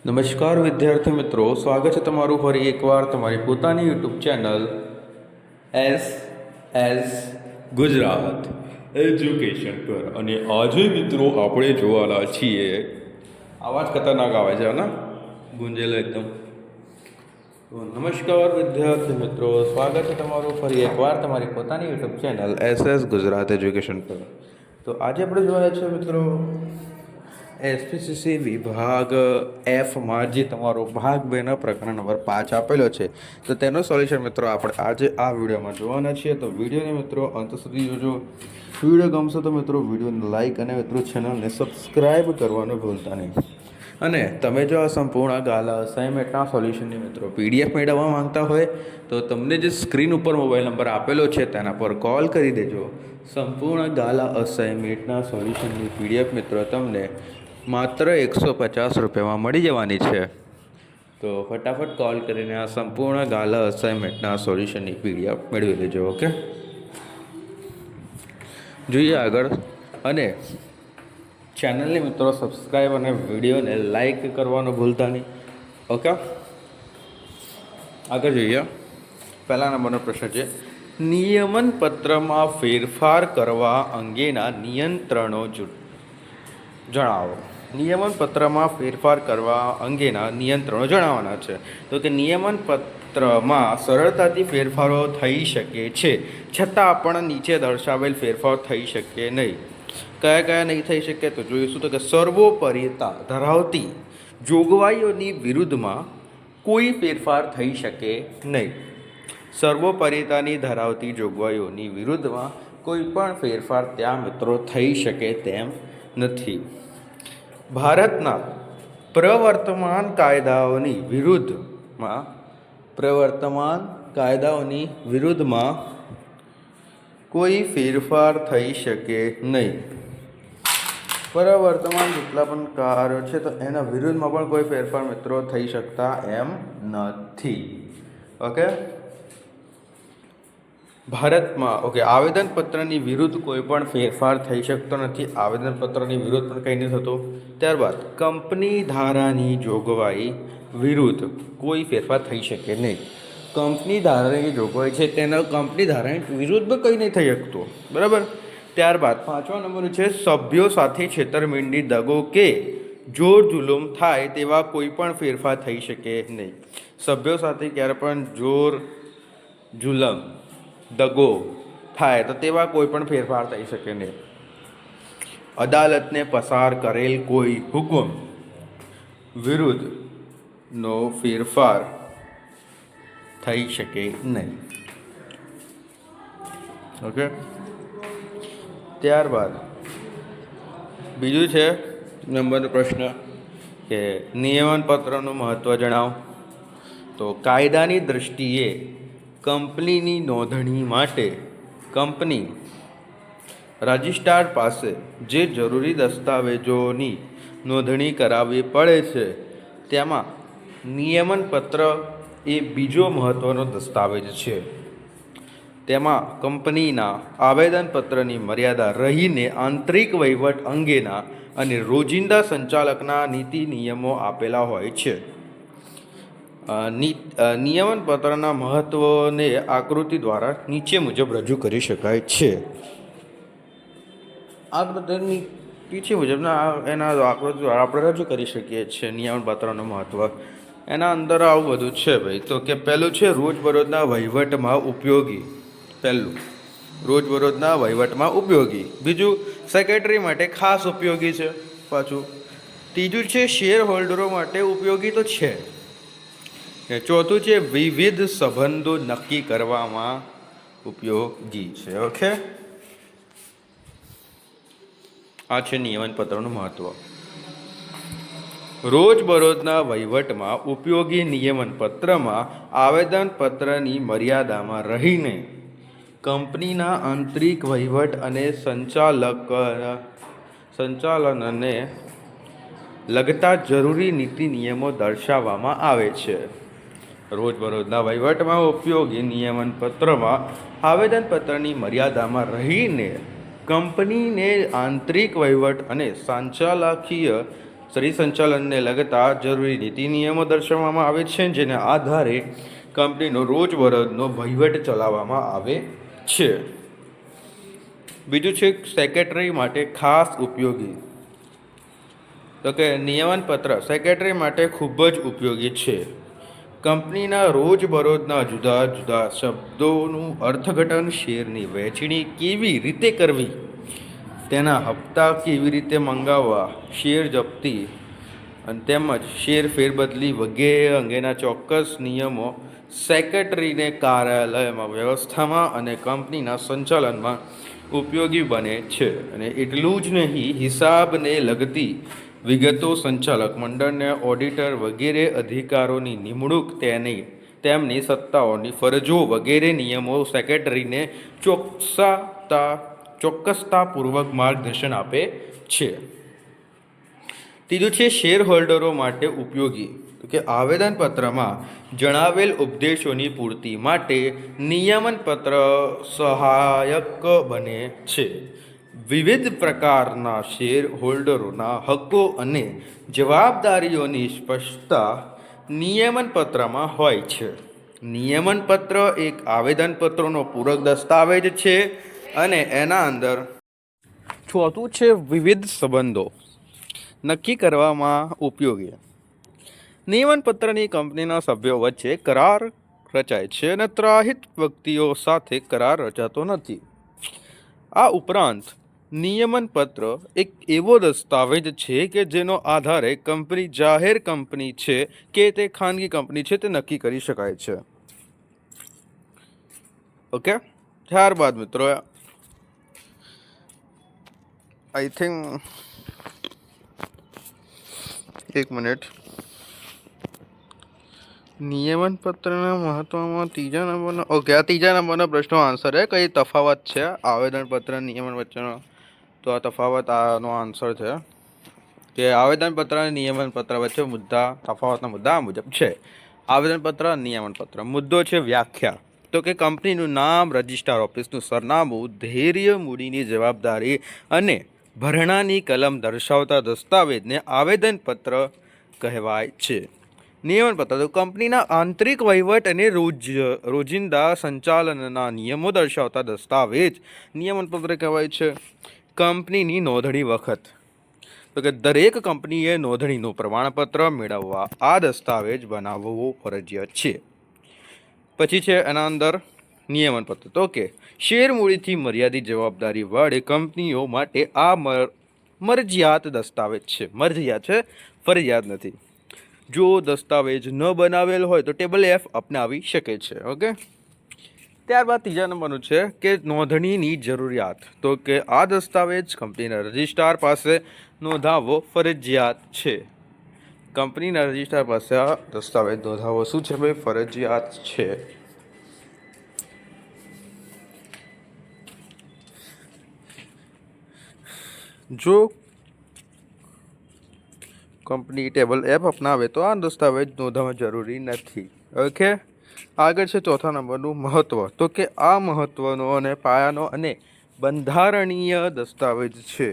નમસ્કાર વિદ્યાર્થી મિત્રો, સ્વાગત છે તમારું ફરી એકવાર તમારી પોતાની YouTube channel S Gujarat education પર. અને આજે મિત્રો આપણે જોવાના છીએ, આવાજ ખતરનાક આવે છે ને, ગુંજેલો એકદમ. તો નમસ્કાર વિદ્યાર્થી મિત્રો, સ્વાગત છે તમારું ફરી એકવાર તમારી પોતાની YouTube channel S Gujarat education પર. તો આજે આપણે જોવાના છે મિત્રો એસપીસીસી વિભાગ એફમાં જે તમારો ભાગ 2ના પ્રકરણ નંબર 5 આપેલો છે, તો તેનું સોલ્યુશન મિત્રો આપણે આજે આ વિડીયોમાં જોવાના છીએ. તો વિડીયોને મિત્રો અંત સુધી જોજો. વિડીયો ગમશે તો મિત્રો વિડીયોને લાઇક અને મિત્રો ચેનલને સબસ્ક્રાઈબ કરવાનું ભૂલતા નહીં. અને તમે જો આ સંપૂર્ણ ગાલા અસાઇનમેન્ટના સોલ્યુશનની મિત્રો પીડીએફ મેળવવા માંગતા હોય તો તમને જે સ્ક્રીન ઉપર મોબાઈલ નંબર આપેલો છે તેના પર કોલ કરી દેજો. સંપૂર્ણ ગાલા અસાઇનમેન્ટના સોલ્યુશનની પીડીએફ મિત્રો તમને માત્ર 150 રૂપિયામાં મળી જવાની છે. તો ફટાફટ કોલ કરીને આ સંપૂર્ણ ગાલા અસાઇનમેન્ટના સોલ્યુશનની પીડીએફ મેળવી લેજો. ઓકે, જોઈએ આગળ. અને ચેનલને મિત્રો સબસ્ક્રાઈબ અને વિડીયોને લાઈક કરવાનું ભૂલતા નહીં. ઓકે, આગળ જોઈએ. પહેલા નંબરનો પ્રશ્ન છે, નિયમન પત્રમાં ફેરફાર કરવા અંગેના નિયંત્રણો જણાવો. નિયમન પત્રમાં ફેરફાર કરવા અંગેના નિયંત્રણો જણાવવાના છે. તો કે નિયમન પત્રમાં સરળતાથી ફેરફારો થઈ શકે છે, છતાં પણ નીચે દર્શાવેલ ફેરફાર થઈ શકે નહીં. કયા કયા નહીં થઈ શકે તો જોઈશું. તો કે સર્વોપરિતા ધરાવતી જોગવાઈઓની વિરુદ્ધમાં કોઈ ફેરફાર થઈ શકે નહીં. સર્વોપરિતાની ધરાવતી જોગવાઈઓની વિરુદ્ધમાં કોઈ પણ ફેરફાર ત્યાં મિત્રો થઈ શકે તેમ નથી. ભારતના પ્રવર્તમાન કાયદાઓની વિરુદ્ધમાં કોઈ ફેરફાર થઈ શકે નહીં. પ્રવર્તમાન જેટલા પણ કાર્યો છે તો એના વિરુદ્ધમાં પણ કોઈ ફેરફાર મિત્રો થઈ શકતા એમ નથી. ઓકે, ભારતમાં આવેદનપત્રની વિરુદ્ધ કોઈ પણ ફેરફાર થઈ શકતો નથી. આવેદનપત્રની વિરુદ્ધ પણ કંઈ નહીં થતો. ત્યારબાદ કંપની ધારાની જોગવાઈ વિરુદ્ધ કોઈ ફેરફાર થઈ શકે નહીં. કંપની ધારાની જોગવાઈ છે તેના કંપની ધારાની વિરુદ્ધ કંઈ નહીં થઈ શકતું. બરાબર. ત્યારબાદ 5મા નંબર છે, સભ્યો સાથે છેતરપિંડી, દગો કે જોર જુલુમ થાય તેવા કોઈ પણ ફેરફાર થઈ શકે નહીં. સભ્યો સાથે ક્યારે પણ જોર જુલમ દગો થાય તો તેવા કોઈ પણ ફેરફાર થઈ શકે નહીં. અદાલતને પસાર કરેલ કોઈ હુકમ વિરુદ્ધનો ફેરફાર થઈ શકે નહીં. ઓકે, ત્યારબાદ બીજું છે નંબરનો પ્રશ્ન કે નિયમન પત્રનું મહત્ત્વ જણાવો. તો કાયદાની દૃષ્ટિએ કંપનીની નોંધણી માટે કંપની રજિસ્ટ્રાર પાસે જે જરૂરી દસ્તાવેજોની નોંધણી કરાવવી પડે છે તેમાં નિયમન પત્ર એ બીજો મહત્ત્વનો દસ્તાવેજ છે. તેમાં કંપનીના આવેદનપત્રની મર્યાદા રહીને આંતરિક વહીવટ અંગેના અને રોજિંદા સંચાલકના નીતિ નિયમો આપેલા હોય છે. નિયમન પત્રના મહત્ત્વને આકૃતિ દ્વારા નીચે મુજબ રજૂ કરી શકાય છે. આકૃતિની નીચે મુજબના એના આકૃતિ દ્વારા આપણે રજૂ કરી શકીએ છીએ નિયમન પત્રનું મહત્ત્વ. એના અંદર આવું બધું છે ભાઈ. તો કે પહેલું છે રોજબરોજના વહીવટમાં ઉપયોગી. પહેલું રોજબરોજના વહીવટમાં ઉપયોગી. બીજું સેક્રેટરી માટે ખાસ ઉપયોગી છે. પાછું ત્રીજું છે શેર હોલ્ડરો માટે ઉપયોગી તો છે. ચોથું છે વિવિધ સંબંધો નક્કી કરવામાં ઉપયોગી છે. ઓકે, આ છે નિયમન પત્રનું મહત્ત્વ. રોજબરોજના વહીવટમાં ઉપયોગી નિયમન પત્રમાં આવેદનપત્રની મર્યાદામાં રહીને કંપનીના આંતરિક વહીવટ અને સંચાલનને લગતા જરૂરી નીતિ નિયમો દર્શાવવામાં આવે છે. રોજબરોજના વહીવટમાં ઉપયોગી નિયમન પત્રમાં આવેદનપત્રની મર્યાદામાં રહીને કંપનીને આંતરિક વહીવટ અને સંચાલકીય શરીર સંચાલનને લગતા જરૂરી નીતિ નિયમો દર્શાવવામાં આવે છે, જેના આધારે કંપનીનો રોજબરોજનો વહીવટ ચલાવવામાં આવે છે. બીજું છે સેક્રેટરી માટે ખાસ ઉપયોગી. તો કે નિયમન પત્ર સેક્રેટરી માટે ખૂબ જ ઉપયોગી છે. કંપનીના રોજબરોજના જુદા જુદા શબ્દોનું અર્થઘટન, શેરની વહેંચણી કેવી રીતે કરવી, તેના હપ્તા કેવી રીતે મંગાવવા, શેર જપ્તી અને તેમજ શેર ફેરબદલી વગેરે અંગેના ચોક્કસ નિયમો સેક્રેટરીને કાર્યાલયમાં વ્યવસ્થામાં અને કંપનીના સંચાલનમાં ઉપયોગી બને છે. અને એટલું જ નહીં, હિસાબને લગતી વિગતો, સંચાલક મંડળને ઓડિટર વગેરે અધિકારોની નિમણૂક, તેમની સત્તાઓની ફરજો વગેરે નિયમો સેક્રેટરીને ચોક્કસતાપૂર્વક માર્ગદર્શન આપે છે. ત્રીજું છે શેર હોલ્ડરો માટે ઉપયોગી. તો કે આવેદનપત્રમાં જણાવેલ ઉપદેશોની પૂર્તિ માટે નિયમનપત્ર સહાયક બને છે. વિવિધ પ્રકારના શેર હોલ્ડરોના હક્કો અને જવાબદારીઓની સ્પષ્ટતા નિયમનપત્રમાં હોય છે. નિયમનપત્ર એક આવેદનપત્રનો પૂરક દસ્તાવેજ છે અને એના અંદર ચોથું છે વિવિધ સંબંધો નક્કી કરવામાં ઉપયોગી. નિયમનપત્રની કંપનીના સભ્યો વચ્ચે કરાર રચાય છે અને ત્રાહિત વ્યક્તિઓ સાથે કરાર રચાતો નથી. આ ઉપરાંત નિયમનપત્ર એક એવો દસ્તાવેજ છે કે જેનો આધારે કંપની જાહેર કંપની છે કે તે ખાનગી કંપની છે તે નક્કી કરી શકાય છે. ઓકે, ત્યારબાદ મિત્રો આઈ થિંક એક મિનિટ, નિયમન પત્રના મહત્વમાં ત્રીજા નંબરનો આ ત્રીજા નંબરનો પ્રશ્નનો આન્સર છે. કઈ તફાવત છે આવેદનપત્ર નિયમન વચ્ચેનો? તો આ તફાવત આનો આન્સર છે કે આવેદનપત્ર અને નિયમનપત્ર વચ્ચે તફાવતના મુદ્દા મુજબ છે. આવેદનપત્ર, નિયમનપત્ર. મુદ્દો છે વ્યાખ્યા. તો કે કંપનીનું નામ, રજિસ્ટ્રાર ઓફિસનું સરનામું, ધૈર્ય, મૂડીની જવાબદારી અને ભરણાની કલમ દર્શાવતા દસ્તાવેજને આવેદનપત્ર કહેવાય છે. નિયમનપત્ર તો કંપનીના આંતરિક વહીવટ અને રોજિંદા સંચાલનના નિયમો દર્શાવતા દસ્તાવેજ નિયમનપત્ર કહેવાય છે. કંપનીની નોંધણી વખત, તો કે દરેક કંપનીએ નોંધણીનું પ્રમાણપત્ર મેળવવા આ દસ્તાવેજ બનાવવો ફરજિયાત છે. પછી છે એના અંદર નિયમનપત્ર. તો કે શેર મૂડીથી મર્યાદિત જવાબદારી વાળી કંપનીઓ માટે આ મરજિયાત દસ્તાવેજ છે. મરજિયાત છે, ફરજિયાત નથી. જો દસ્તાવેજ ન બનાવેલ હોય તો ટેબલ F અપનાવી શકે છે. ઓકે, ત્યારબાદ ત્રીજા નંબરનું છે કે નોંધણીની જરૂરિયાત. તો કે આ દસ્તાવેજ કંપનીના રજિસ્ટ્રાર પાસે નોંધાવવો ફરજિયાત છે. કંપનીના રજિસ્ટ્રાર પાસે આ દસ્તાવેજ નોંધાવવો શું છે ભાઈ? ફરજિયાત છે. જો કંપની ટેબલ F અપનાવે તો આ દસ્તાવેજ નોંધાવવા જરૂરી નથી. ઓકે, આગળ છે ચોથા નંબરનું મહત્વ. તો કે આ મહત્વનો અને પાયાનો અને બંધારણીય દસ્તાવેજ છે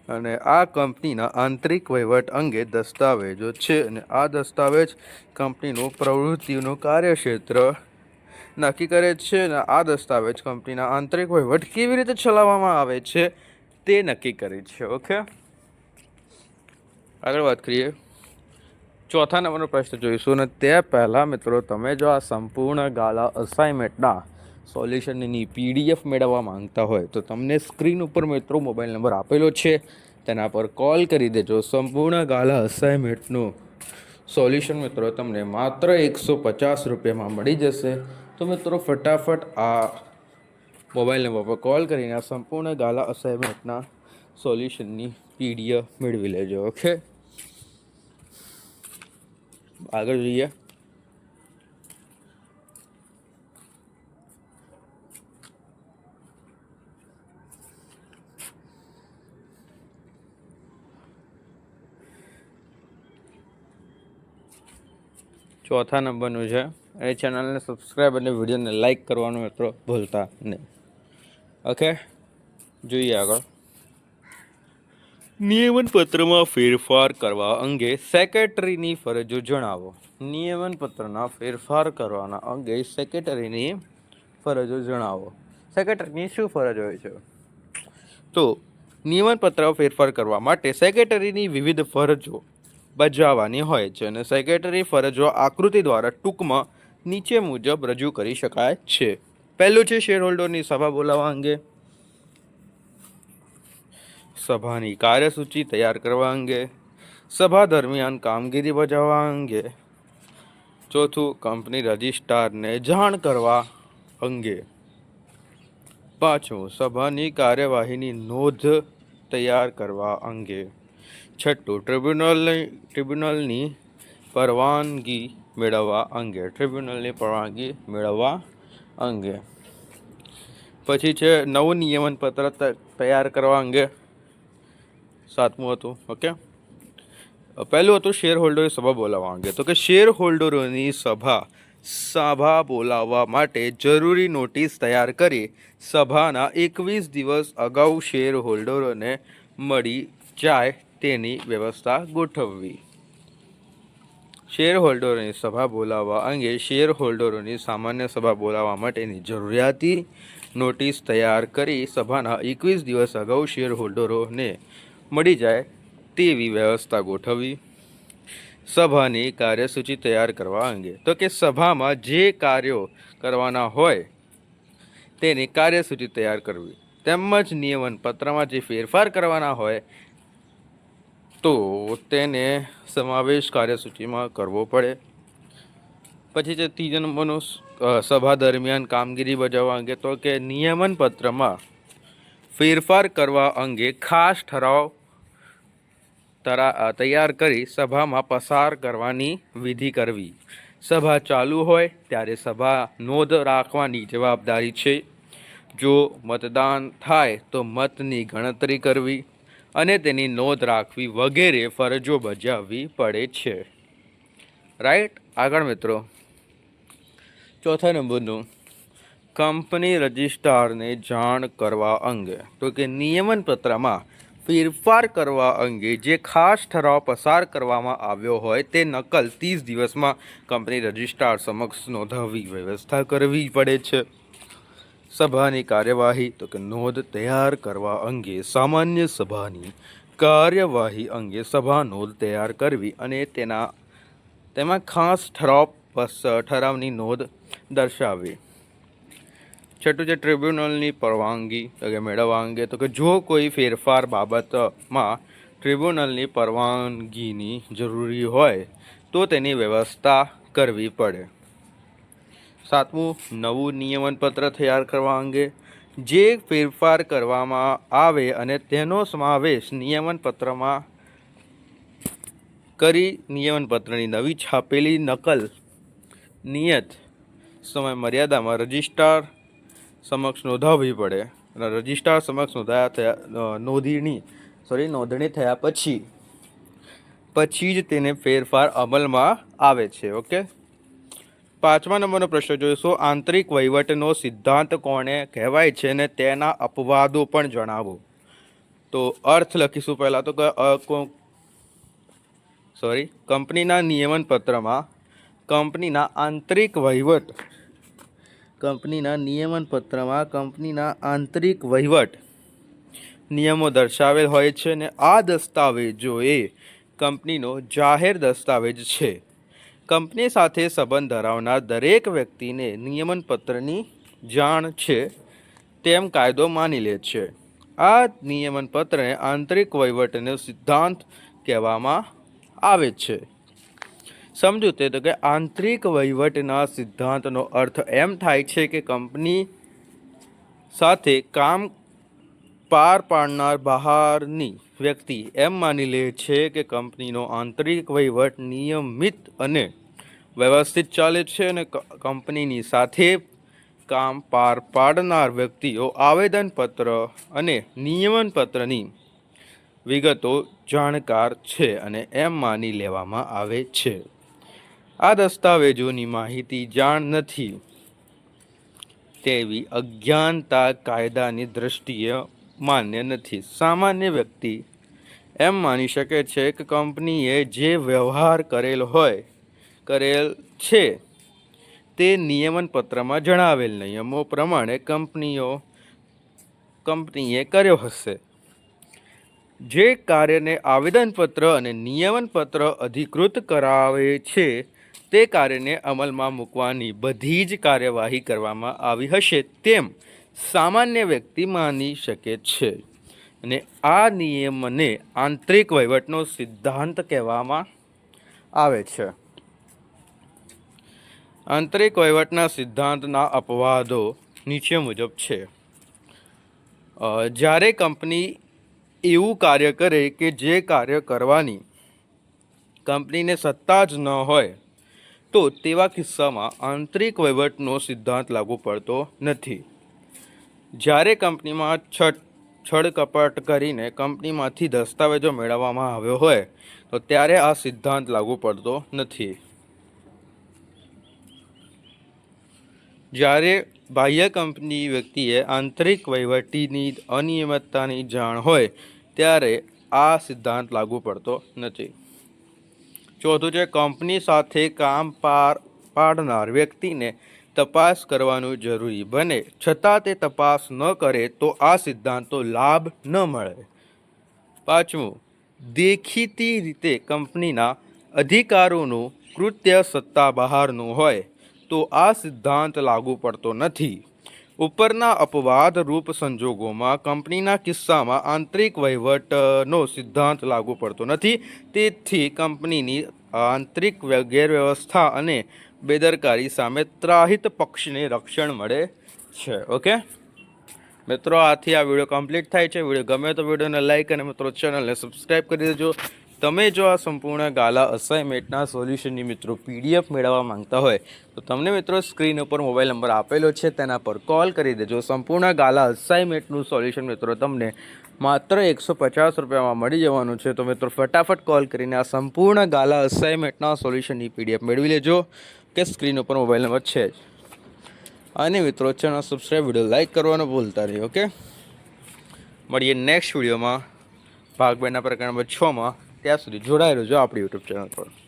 અને આ કંપનીના આંતરિક વહીવટ અંગે દસ્તાવેજો છે. અને આ દસ્તાવેજ કંપનીનું પ્રવૃત્તિનું કાર્યક્ષેત્ર નક્કી કરે છે અને આ દસ્તાવેજ કંપનીના આંતરિક વહીવટ કેવી રીતે ચલાવવામાં આવે છે તે નક્કી કરે છે. ઓકે, આગળ વાત કરીએ. ચોથા નંબરનો પ્રશ્ન જોઈશું અને તે પહેલાં મિત્રો તમે જો આ સંપૂર્ણ ગાલા અસાઇનમેન્ટના સોલ્યુશનની PDF મેળવવા માંગતા હોય તો તમને સ્ક્રીન ઉપર મિત્રો મોબાઈલ નંબર આપેલો છે, તેના પર કોલ કરી દેજો. સંપૂર્ણ ગાલા અસાઇનમેન્ટનું સોલ્યુશન મિત્રો તમને માત્ર 150 રૂપિયામાં મળી જશે. તો મિત્રો ફટાફટ આ મોબાઈલ નંબર પર કોલ કરીને આ સંપૂર્ણ ગાલા અસાઇનમેન્ટના સોલ્યુશનની PDF મેળવી લેજો. ઓકે, આગળ જોઈએ. ચોથા નંબરનું છે એ ચેનલને સબસ્ક્રાઈબ અને વિડીયોને લાઈક કરવાનું મિત્રો ભૂલતા નહીં. ઓકે, જોઈએ આગળ. નિયમનપત્રમાં ફેરફાર કરવા અંગે સેક્રેટરીની ફરજો જણાવો. નિયમનપત્રના ફેરફાર કરવાના અંગે સેક્રેટરીની ફરજો જણાવો. સેક્રેટરીની શું ફરજ હોય છે? તો નિયમનપત્ર ફેરફાર કરવા માટે સેક્રેટરીની વિવિધ ફરજો બજાવવાની હોય છે અને સેક્રેટરી ફરજો આકૃતિ દ્વારા ટૂંકમાં નીચે મુજબ રજૂ કરી શકાય છે. પહેલું છે શેરહોલ્ડરની સભા બોલાવવા અંગે, સભાની કાર્યસૂચિ તૈયાર કરવા અંગે, સભા દરમિયાન કામગીરી બજાવવા અંગે. ચોથું, કંપની રજિસ્ટ્રારને જાણ કરવા અંગે. પાંચમું, સભાની કાર્યવાહીની નોંધ તૈયાર કરવા અંગે. છઠ્ઠું, ટ્રિબ્યુનલની પરવાનગી મેળવવા અંગે. પછી છે નવું નિયમનપત્ર તૈયાર કરવા અંગે. સાતમું હતું, ઓકે. પહેલું હતું શેરહોલ્ડરની સભા બોલાવવા અંગે. તો કે શેરહોલ્ડરોની સભા બોલાવવા માટે જરૂરી નોટિસ તૈયાર કરી સભાના 21 દિવસ અગાઉ શેરહોલ્ડરોને મળી જાય તેની વ્યવસ્થા ગોઠવવી. શેરહોલ્ડરોની સભા બોલાવવા અંગે શેરહોલ્ડરોની સામાન્ય સભા બોલાવવા માટેની જરૂરિયાતી નોટિસ તૈયાર કરી સભાના 21 દિવસ અગાઉ શેરહોલ્ડરોને મળી જાય તેવી વ્યવસ્થા ગોઠવવી. સભાની કાર્યસૂચિ તૈયાર કરવા અંગે. તો કે સભામાં જે કાર્યો કરવાના હોય તેની કાર્યસૂચિ તૈયાર કરવી, તેમજ નિયમનપત્રમાં જે ફેરફાર કરવાના હોય તો તેને સમાવેશ કાર્યસૂચિમાં કરવો પડે. પછી છે ત્રીજા નંબરનું સભા દરમિયાન કામગીરી બજાવવા અંગે. તો કે નિયમનપત્રમાં ફેરફાર કરવા અંગે ખાસ ઠરાવ તૈયાર કરી સભામાં પસાર કરવાની વિધિ કરવી. સભા ચાલુ હોય ત્યારે સભા નોંધ રાખવાની જવાબદારી છે. જો મતદાન થાય તો મતની ગણતરી કરવી અને તેની નોંધ રાખવી વગેરે ફરજો બજાવવી પડે છે. રાઈટ. આગળ મિત્રો, ચોથા નંબરનું કંપની રજિસ્ટ્રારને જાણ કરવા અંગે. તો કે નિયમનપત્રમાં ફેરફાર કરવા અંગે જે ખાસ ઠરાવ પસાર કરવામાં આવ્યો હોય તે નકલ 30 દિવસમાં કંપની રજિસ્ટ્રાર સમક્ષ નોંધાવવી વ્યવસ્થા કરવી પડે છે. સભાની કાર્યવાહી. તો કે નોંધ તૈયાર કરવા અંગે સામાન્ય સભાની કાર્યવાહી અંગે સભા નોંધ તૈયાર કરવી અને તેમાં ખાસ ઠરાવની નોંધ દર્શાવવી. છઠ્ઠું છે ટ્રિબ્યુનલની પરવાનગી મેળવવા અંગે. તો કે જો કોઈ ફેરફાર બાબતમાં ટ્રિબ્યુનલની પરવાનગીની જરૂરી હોય તો તેની વ્યવસ્થા કરવી પડે. સાતમું, નવું નિયમનપત્ર તૈયાર કરવા અંગે. જે ફેરફાર કરવામાં આવે અને તેનો સમાવેશ નિયમનપત્રમાં કરી નિયમનપત્રની નવી છાપેલી નકલ નિયત સમય મર્યાદામાં રજિસ્ટ્રાર સમક્ષ નોંધાવવી પડે. અને રજિસ્ટ્રાર સમક્ષ નોંધણી થયા પછી જ તેને ફેરફાર અમલમાં આવે છે. ઓકે. પાંચમા નંબરનો પ્રશ્ન જોઈશું. આંતરિક વહીવટનો સિદ્ધાંત કોને કહેવાય છે અને તેના અપવાદો પણ જણાવો. તો અર્થ લખીશું પહેલાં. તો કંપનીના નિયમનપત્રમાં કંપનીના આંતરિક વહીવટ નિયમો દર્શાવેલ હોય છે અને આ દસ્તાવેજો એ કંપનીનો જાહેર દસ્તાવેજ છે. કંપની સાથે સંબંધ ધરાવનાર દરેક વ્યક્તિને નિયમનપત્રની જાણ છે તેમ કાયદો માની લે છે. આ નિયમનપત્રને આંતરિક વહીવટનો સિદ્ધાંત કહેવામાં આવે છે. સમજૂતી. તો કે આંતરિક વહીવટના સિદ્ધાંતનો અર્થ એમ થાય છે કે કંપની સાથે કામ પાર પાડનાર બહારની વ્યક્તિ એમ માની લે છે કે કંપનીનો આંતરિક વહીવટ નિયમિત અને વ્યવસ્થિત ચાલે છે અને કંપનીની સાથે કામ પાર પાડનાર વ્યક્તિઓ આવેદનપત્ર અને નિયમનપત્રની વિગતો જાણકાર છે અને એમ માની લેવામાં આવે છે. આ દસ્તાવેજોની માહિતી જાણ નથી તેવી અજ્ઞાનતા કાયદાની દ્રષ્ટિએ માન્ય નથી. સામાન્ય વ્યક્તિ એમ માની શકે છે કે કંપનીએ જે વ્યવહાર કરેલ છે તે નિયમન પત્રમાં જણાવેલ નિયમો પ્રમાણે કંપનીએ કર્યો હશે. જે કાર્યને આવેદનપત્ર અને નિયમનપત્ર અધિકૃત કરાવે છે તે કાર્યને અમલમાં મૂકવાની બધી જ કાર્યવાહી કરવામાં આવી હશે તેમ સામાન્ય વ્યક્તિ માની શકે છે. અને આ નિયમને આંતરિક વહીવટનો સિદ્ધાંત કહેવામાં આવે છે. આંતરિક વહીવટના સિદ્ધાંતના અપવાદો નીચે મુજબ છે. જ્યારે કંપની એવું કાર્ય કરે કે જે કાર્ય કરવાની કંપનીને સત્તા જ ન હોય તો તેવા કિસ્સામાં આંતરિક વહીવટનો સિદ્ધાંત લાગુ પડતો નથી. જ્યારે કંપનીમાં છળકપટ કરીને કંપનીમાંથી દસ્તાવેજો મેળવવામાં આવ્યો હોય તો ત્યારે આ સિદ્ધાંત લાગુ પડતો નથી. જ્યારે બાહ્ય કંપની વ્યક્તિએ આંતરિક વહીવટીની અનિયમિતતાની જાણ હોય ત્યારે આ સિદ્ધાંત લાગુ પડતો નથી. ચોથું છે કંપની સાથે કામ પાડનાર વ્યક્તિને તપાસ કરવાનું જરૂરી બને છતાં તે તપાસ ન કરે તો આ સિદ્ધાંતનો લાભ ન મળે. પાંચમું, દેખીતી રીતે કંપનીના અધિકારોનું કૃત્ય સત્તા બહારનું હોય તો આ સિદ્ધાંત લાગુ પડતો નથી. ઉપરના અપવાદરૂપ સંજોગોમાં કંપનીના કિસ્સામાં આંતરિક વહીવટનો સિદ્ધાંત લાગુ પડતો નથી. તેથી કંપનીની આંતરિક ગેરવ્યવસ્થા અને બેદરકારી સામે ત્રાહિત પક્ષને રક્ષણ મળે છે. ઓકે મિત્રો, આથી આ વિડીયો કમ્પ્લીટ થાય છે. વિડીયો ગમે તો વિડીયોને લાઇક અને મિત્રો ચેનલને સબસ્ક્રાઈબ કરી દેજો. તમે જો આ સંપૂર્ણ ગાલા અસાઇનમેન્ટના સોલ્યુશનની મિત્રો PDF મેળવવા માંગતા હોય તો તમને મિત્રો સ્ક્રીન ઉપર મોબાઈલ નંબર આપેલો છે તેના પર કોલ કરી દેજો. સંપૂર્ણ ગાલા અસાઇનમેન્ટનું સોલ્યુશન મિત્રો તમને માત્ર 150 રૂપિયામાં મળી જવાનું છે. તો મિત્રો ફટાફટ કોલ કરીને આ સંપૂર્ણ ગાલા અસાઇનમેન્ટના સોલ્યુશનની PDF મેળવી લેજો કે સ્ક્રીન ઉપર મોબાઈલ નંબર છે જ. અને મિત્રો ચેનલ સબસ્ક્રાઈબ, વિડીયો લાઇક કરવાનું ભૂલતા નહીં. ઓકે, મળીએ નેક્સ્ટ વિડીયોમાં ભાગ 2ના પ્રકરણ નંબર 6માં. ત્યાં સુધી જોડાયેલું જો આપણી યુટ્યુબ ચેનલ પર.